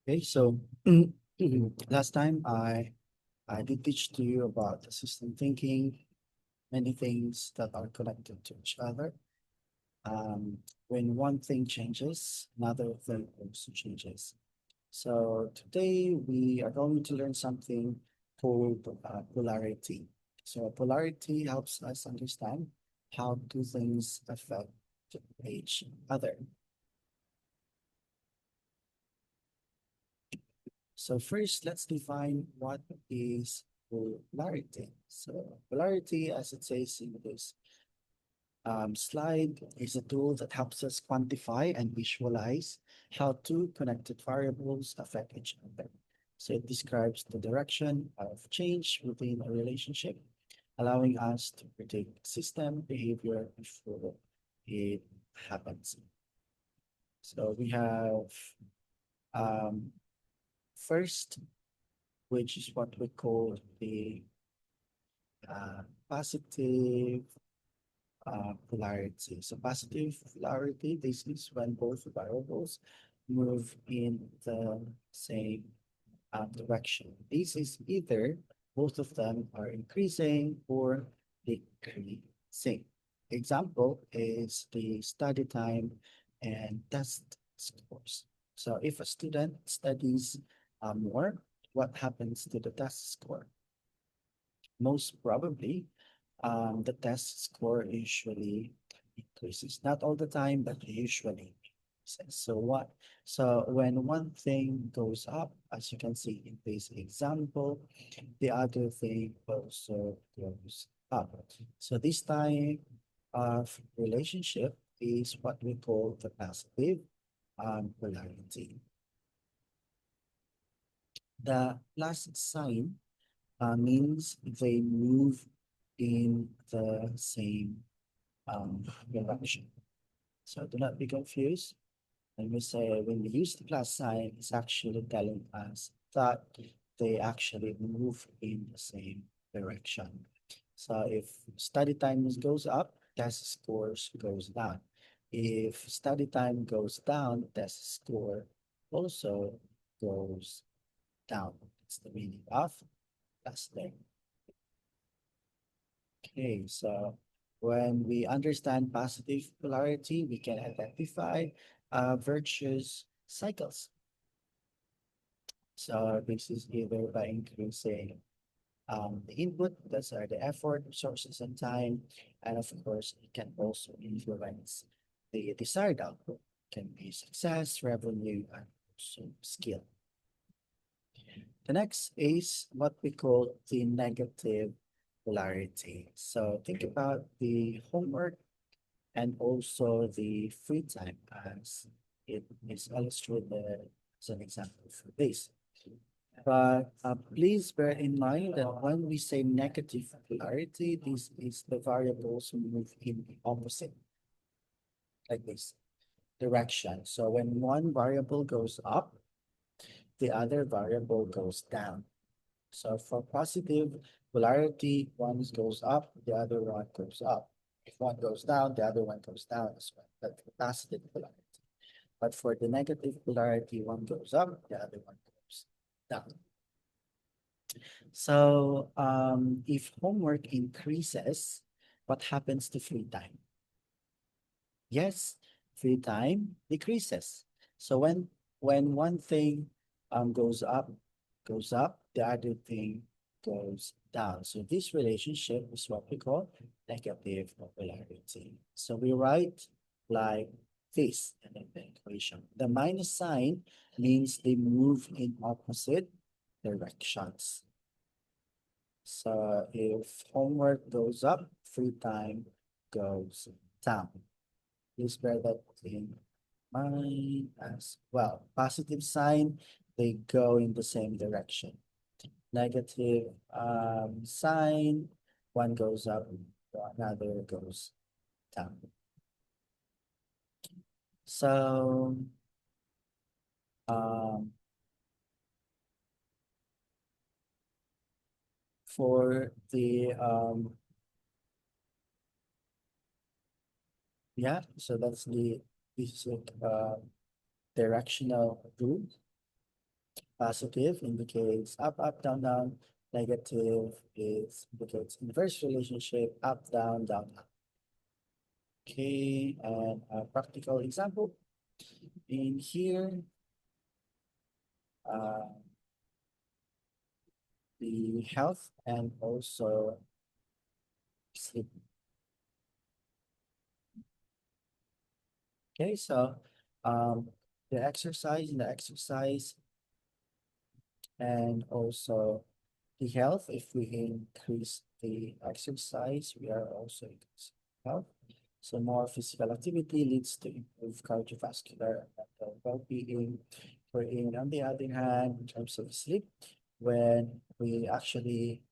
Okay, so last time I did teach to you about the system thinking, many things that are connected to each other. Um, when one thing changes, another thing also changes. So today we are going to learn something called polarity. So polarity helps us understand how two things affect each other. So first, let's define what is polarity. So polarity, as it says in this slide, is a tool that helps us quantify and visualize how two connected variables affect each other. So it describes the direction of change within a relationship, allowing us to predict system behavior before it happens. So we have um, first, which is what we call the positive polarity. So positive polarity, this is when both variables move in the same direction. This is either both of them are increasing or decreasing. Example is the study time and test scores. So if a student studies more, what happens to the test score? Most probably, the test score usually increases. Not all the time, but usually increases. So what? So when one thing goes up, as you can see in this example, the other thing also goes up. So this type of relationship is what we call the positive polarity. The plus sign means they move in the same direction. So do not be confused. When we say when we use the plus sign, it's actually telling us that they actually move in the same direction. So if study time goes up, test scores goes down. If study time goes down, test score also goes down. That's the meaning of plus thing. Okay, so when we understand positive polarity, we can identify virtuous cycles. So this is either by increasing the input, that's the effort, resources, and time, and of course, it can also influence the desired output. Can be success, revenue, and also skill. The next is what we call the negative polarity. So think about the homework and also the free time as it is illustrated as an example for this. But please bear in mind that when we say negative polarity, this is the variables move in the opposite, like this direction. So when one variable goes up, the other variable goes down. So for positive polarity, one goes up, the other one goes up. If one goes down, the other one goes down as well. That's the positive polarity. But for the negative polarity, one goes up, the other one goes down. So if homework increases, what happens to free time? Yes, free time decreases. So when one thing goes up, the other thing goes down. So this relationship is what we call negative polarity. So we write like this in the equation. The minus sign means they move in opposite directions. So if homework goes up, free time goes down. Please bear that in mind as well. Positive sign, they go in the same direction. Negative sign, one goes up, another goes down. So um, for the yeah, so that's the basic directional rule. Positive indicates up, up, down, down. Negative is indicates inverse relationship, up, down, down, up. Okay, and a practical example in here, uh, the health and also sleep. Okay, so um, the exercise and also the health. If we increase the exercise, we are also increasing health. So more physical activity leads to improved cardiovascular and mental well-being. Wherein on the other hand, in terms of sleep, when we actually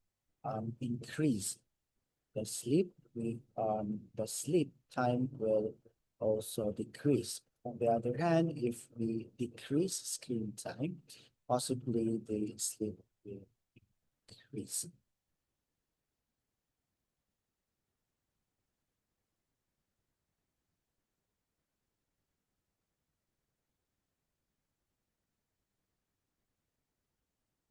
increase the sleep time will also decrease. On the other hand, if we decrease screen time, possibly the sleep will increase.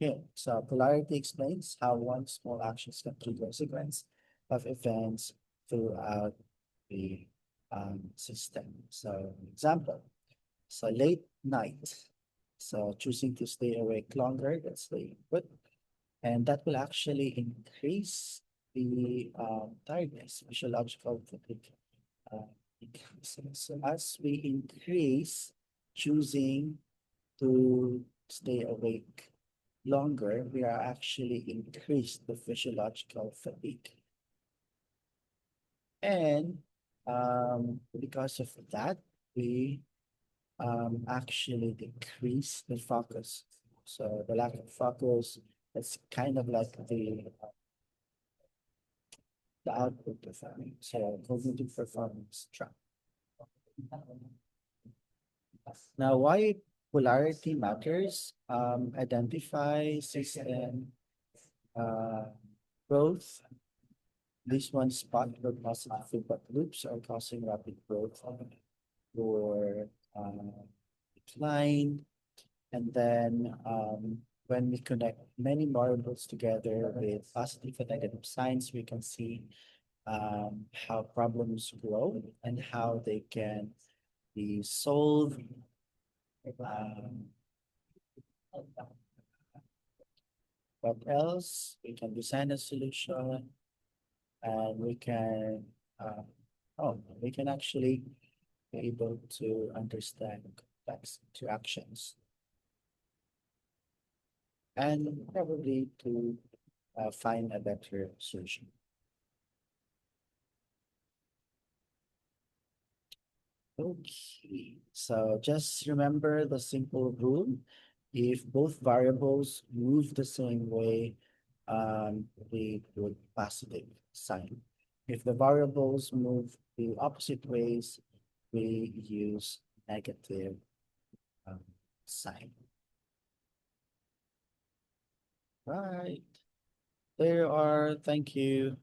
Okay, so polarity explains how one small action can trigger a sequence of events throughout the system. So, example, so late night. So choosing to stay awake longer, that's the input. And that will actually increase the tiredness, physiological fatigue. Uh, increases. So as we increase choosing to stay awake longer, we are actually increase the physiological fatigue. And because of that, we actually decrease the focus. So the lack of focus, it's kind of like the output of so cognitive performance drop. Now, why polarity matters? Identify system uh, growth. This one spot where positive feedback loops are causing rapid growth or decline. And then when we connect many variables together with positive and negative signs, we can see how problems grow and how they can be solved. Um, what else? We can design a solution and we can actually be able to understand complex interactions and probably to find a better solution. Okay, so just remember the simple rule. If both variables move the same way, we put positive sign. If the variables move the opposite ways, we use negative um, sign. Right. There are, thank you.